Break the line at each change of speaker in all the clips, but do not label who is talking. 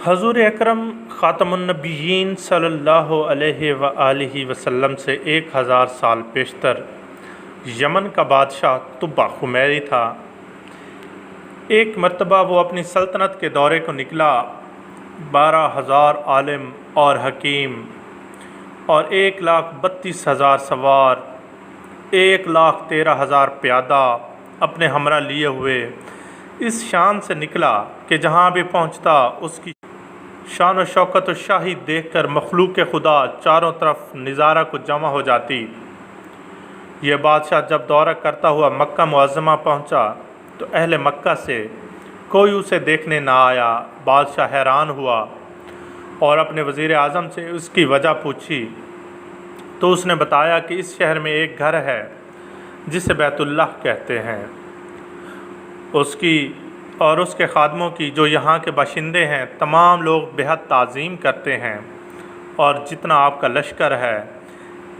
حضور اکرم خاتم النبیین صلی اللہ علیہ وآلہ وسلم سے 1000 سال پیشتر یمن کا بادشاہ طبع خمیری تھا۔ ایک مرتبہ وہ اپنی سلطنت کے دورے کو نکلا۔ 12,000 عالم اور حکیم اور 1,32,000 سوار، 1,13,000 پیادہ اپنے ہمراہ لیے ہوئے اس شان سے نکلا کہ جہاں بھی پہنچتا اس کی شان و شوکت و شاہی دیکھ کر مخلوق خدا چاروں طرف نظارہ کو جمع ہو جاتی۔ یہ بادشاہ جب دورہ کرتا ہوا مکہ معظمہ پہنچا تو اہل مکہ سے کوئی اسے دیکھنے نہ آیا۔ بادشاہ حیران ہوا اور اپنے وزیر اعظم سے اس کی وجہ پوچھی تو اس نے بتایا کہ اس شہر میں ایک گھر ہے جسے بیت اللہ کہتے ہیں، اس کی اور اس کے خادموں کی جو یہاں کے باشندے ہیں تمام لوگ بہت تعظیم کرتے ہیں، اور جتنا آپ کا لشکر ہے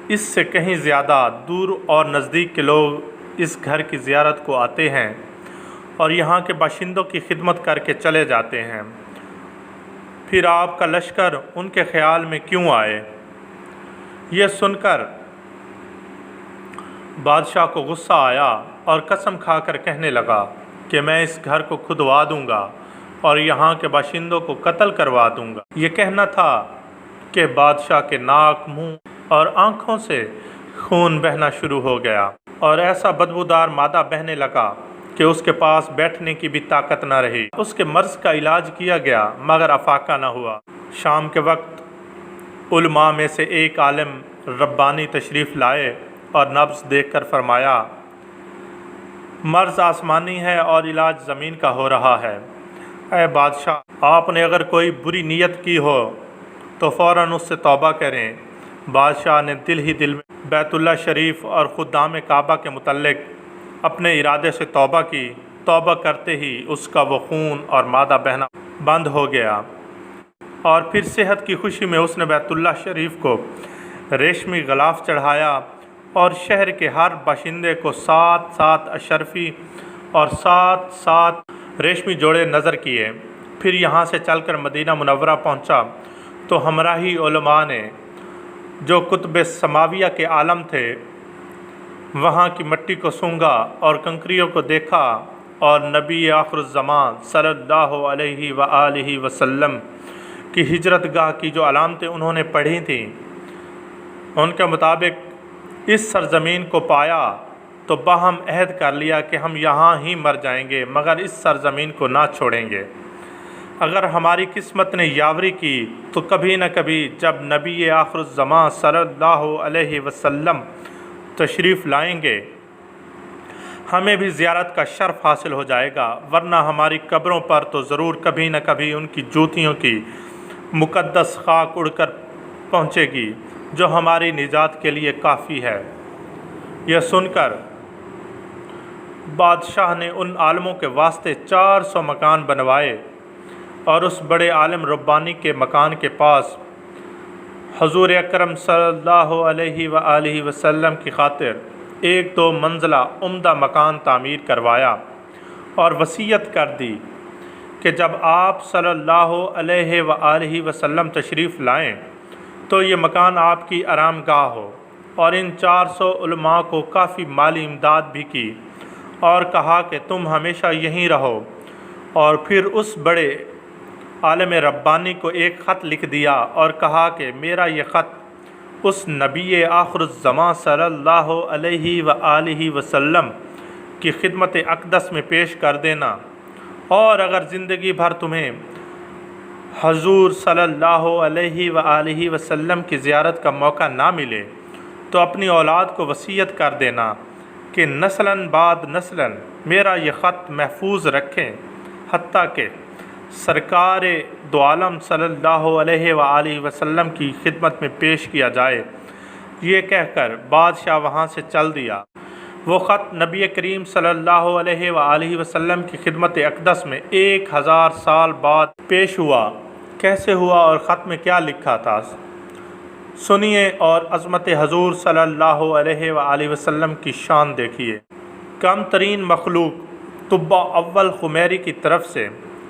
اس سے کہیں زیادہ دور اور نزدیک کے لوگ اس گھر کی زیارت کو آتے ہیں اور یہاں کے باشندوں کی خدمت کر کے چلے جاتے ہیں، پھر آپ کا لشکر ان کے خیال میں کیوں آئے؟ یہ سن کر بادشاہ کو غصہ آیا اور قسم کھا کر کہنے لگا کہ میں اس گھر کو کھدوا دوں گا اور یہاں کے باشندوں کو قتل کروا دوں گا۔ یہ کہنا تھا کہ بادشاہ کے ناک، منہ اور آنکھوں سے خون بہنا شروع ہو گیا اور ایسا بدبودار مادہ بہنے لگا کہ اس کے پاس بیٹھنے کی بھی طاقت نہ رہی۔ اس کے مرض کا علاج کیا گیا مگر افاقہ نہ ہوا۔ شام کے وقت علماء میں سے ایک عالم ربانی تشریف لائے اور نبض دیکھ کر فرمایا، مرض آسمانی ہے اور علاج زمین کا ہو رہا ہے۔ اے بادشاہ، آپ نے اگر کوئی بری نیت کی ہو تو فوراً اس سے توبہ کریں۔ بادشاہ نے دل ہی دل میں بیت اللہ شریف اور خدام کعبہ کے متعلق اپنے ارادے سے توبہ کی۔ توبہ کرتے ہی اس کا وہ خون اور مادہ بہنا بند ہو گیا، اور پھر صحت کی خوشی میں اس نے بیت اللہ شریف کو ریشمی غلاف چڑھایا اور شہر کے ہر باشندے کو 7 اشرفی اور 7 ریشمی جوڑے نظر کیے۔ پھر یہاں سے چل کر مدینہ منورہ پہنچا تو ہمراہی علماء نے جو کتب سماویہ کے عالم تھے وہاں کی مٹی کو سونگھا اور کنکریوں کو دیکھا، اور نبی آخر الزمان صلی اللہ علیہ وآلہ وسلم کی ہجرت گاہ کی جو علامتیں انہوں نے پڑھی تھیں ان کے مطابق اس سرزمین کو پایا تو باہم عہد کر لیا کہ ہم یہاں ہی مر جائیں گے مگر اس سرزمین کو نہ چھوڑیں گے۔ اگر ہماری قسمت نے یاوری کی تو کبھی نہ کبھی جب نبی آخر الزمان صلی اللہ علیہ وسلم تشریف لائیں گے ہمیں بھی زیارت کا شرف حاصل ہو جائے گا، ورنہ ہماری قبروں پر تو ضرور کبھی نہ کبھی ان کی جوتیوں کی مقدس خاک اڑ کر پہنچے گی جو ہماری نجات کے لیے کافی ہے۔ یہ سن کر بادشاہ نے ان عالموں کے واسطے 400 مکان بنوائے، اور اس بڑے عالم ربانی کے مکان کے پاس حضور اکرم صلی اللہ علیہ وآلہ وسلم کی خاطر 1-2 منزلہ عمدہ مکان تعمیر کروایا، اور وصیت کر دی کہ جب آپ صلی اللہ علیہ وآلہ وسلم تشریف لائیں تو یہ مکان آپ کی آرام گاہ ہو، اور ان 400 علماء کو کافی مالی امداد بھی کی، اور کہا کہ تم ہمیشہ یہیں رہو۔ اور پھر اس بڑے عالم ربانی کو ایک خط لکھ دیا اور کہا کہ میرا یہ خط اس نبی آخر الزمان صلی اللہ علیہ وآلہ وسلم کی خدمت اقدس میں پیش کر دینا، اور اگر زندگی بھر تمہیں حضور صلی اللہ علیہ وآلہ وسلم کی زیارت کا موقع نہ ملے تو اپنی اولاد کو وصیت کر دینا کہ نسلاً بعد نسلاً میرا یہ خط محفوظ رکھیں، حتیٰ کہ سرکار دو عالم صلی اللہ علیہ وآلہ وسلم کی خدمت میں پیش کیا جائے۔ یہ کہہ کر بادشاہ وہاں سے چل دیا۔ وہ خط نبی کریم صلی اللہ علیہ وآلہ وسلم کی خدمت اقدس میں 1000 سال بعد پیش ہوا۔ کیسے ہوا اور خط میں کیا لکھا تھا سنیے، اور عظمت حضور صلی اللہ علیہ وآلہ وسلم کی شان دیکھیے۔ کم ترین مخلوق طبع اول خمیری کی طرف سے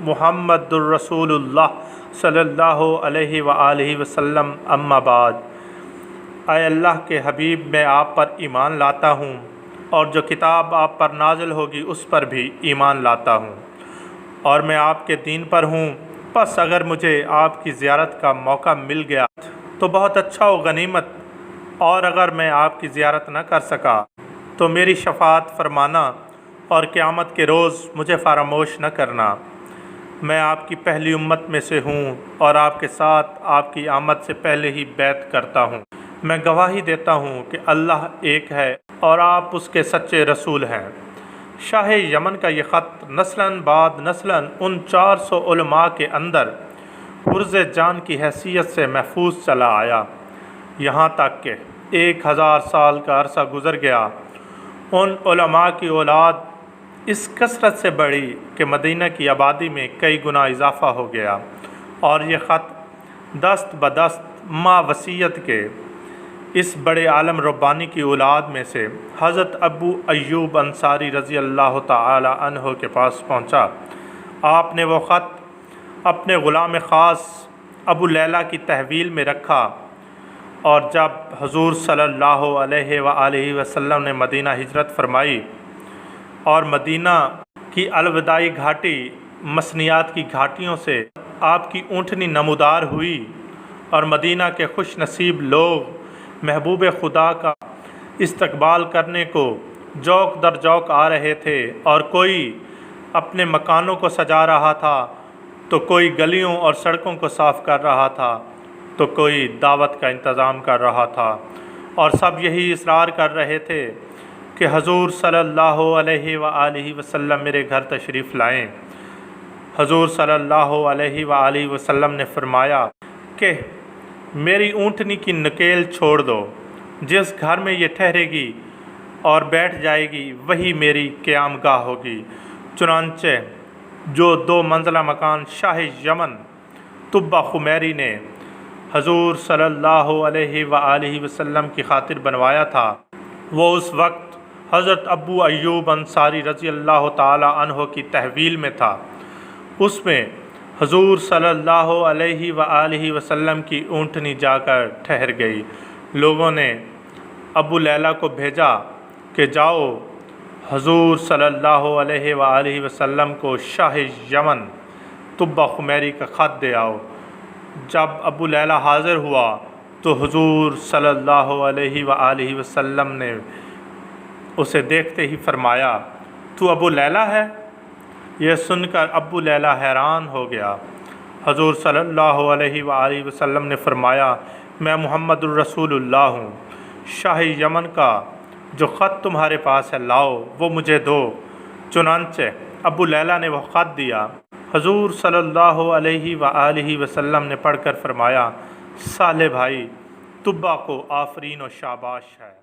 محمد الرسول اللہ صلی اللہ علیہ وآلہ وسلم اما بعد۔ اے اللہ کے حبیب، میں آپ پر ایمان لاتا ہوں اور جو کتاب آپ پر نازل ہوگی اس پر بھی ایمان لاتا ہوں، اور میں آپ کے دین پر ہوں۔ پس اگر مجھے آپ کی زیارت کا موقع مل گیا تو بہت اچھا و غنیمت، اور اگر میں آپ کی زیارت نہ کر سکا تو میری شفاعت فرمانا اور قیامت کے روز مجھے فراموش نہ کرنا۔ میں آپ کی پہلی امت میں سے ہوں اور آپ کے ساتھ آپ کی آمد سے پہلے ہی بیعت کرتا ہوں۔ میں گواہی دیتا ہوں کہ اللہ ایک ہے اور آپ اس کے سچے رسول ہیں۔ شاہ یمن کا یہ خط نسلاً بعد نسلاً ان 400 علماء کے اندر حرز جان کی حیثیت سے محفوظ چلا آیا، یہاں تک کہ 1000 سال کا عرصہ گزر گیا۔ ان علماء کی اولاد اس کثرت سے بڑھی کہ مدینہ کی آبادی میں کئی گنا اضافہ ہو گیا، اور یہ خط دست بدست ماں وصیت کے اس بڑے عالم ربانی کی اولاد میں سے حضرت ابو ایوب انصاری رضی اللہ تعالی عنہ کے پاس پہنچا۔ آپ نے وہ خط اپنے غلام خاص ابو لیلہ کی تحویل میں رکھا، اور جب حضور صلی اللہ علیہ وآلہ وسلم نے مدینہ ہجرت فرمائی اور مدینہ کی الوداعی گھاٹی مسنیات کی گھاٹیوں سے آپ کی اونٹنی نمودار ہوئی، اور مدینہ کے خوش نصیب لوگ محبوب خدا کا استقبال کرنے کو جوق در جوق آ رہے تھے، اور کوئی اپنے مکانوں کو سجا رہا تھا، تو کوئی گلیوں اور سڑکوں کو صاف کر رہا تھا، تو کوئی دعوت کا انتظام کر رہا تھا، اور سب یہی اصرار کر رہے تھے کہ حضور صلی اللہ علیہ وآلہ وسلم میرے گھر تشریف لائیں۔ حضور صلی اللہ علیہ وآلہ وسلم نے فرمایا کہ میری اونٹنی کی نکیل چھوڑ دو، جس گھر میں یہ ٹھہرے گی اور بیٹھ جائے گی وہی میری قیام گاہ ہوگی۔ چنانچہ جو 2 منزلہ مکان شاہ یمن طبہ خمیری نے حضور صلی اللہ علیہ وآلہ وسلم کی خاطر بنوایا تھا، وہ اس وقت حضرت ابو ایوب انصاری رضی اللہ تعالی عنہ کی تحویل میں تھا۔ اس میں حضور صلی اللہ علیہ وآلہ وسلم کی اونٹنی جا کر ٹھہر گئی۔ لوگوں نے ابو لیلہ کو بھیجا کہ جاؤ حضور صلی اللہ علیہ وآلہ وسلم کو شاہ یمن طبہ خمیری کا خط دے آؤ۔ جب ابو لیلہ حاضر ہوا تو حضور صلی اللہ علیہ وآلہ وسلم نے اسے دیکھتے ہی فرمایا، تو ابو لیلہ ہے؟ یہ سن کر ابو لیلہ حیران ہو گیا۔ حضور صلی اللہ علیہ وآلہ وسلم نے فرمایا، میں محمد الرسول اللہ ہوں۔ شاہ یمن کا جو خط تمہارے پاس ہے لاؤ، وہ مجھے دو۔ چنانچہ ابو لیلہ نے وہ خط دیا۔ حضور صلی اللہ علیہ وآلہ وسلم نے پڑھ کر فرمایا، صالح بھائی، طبہ کو آفرین و شاباش ہے۔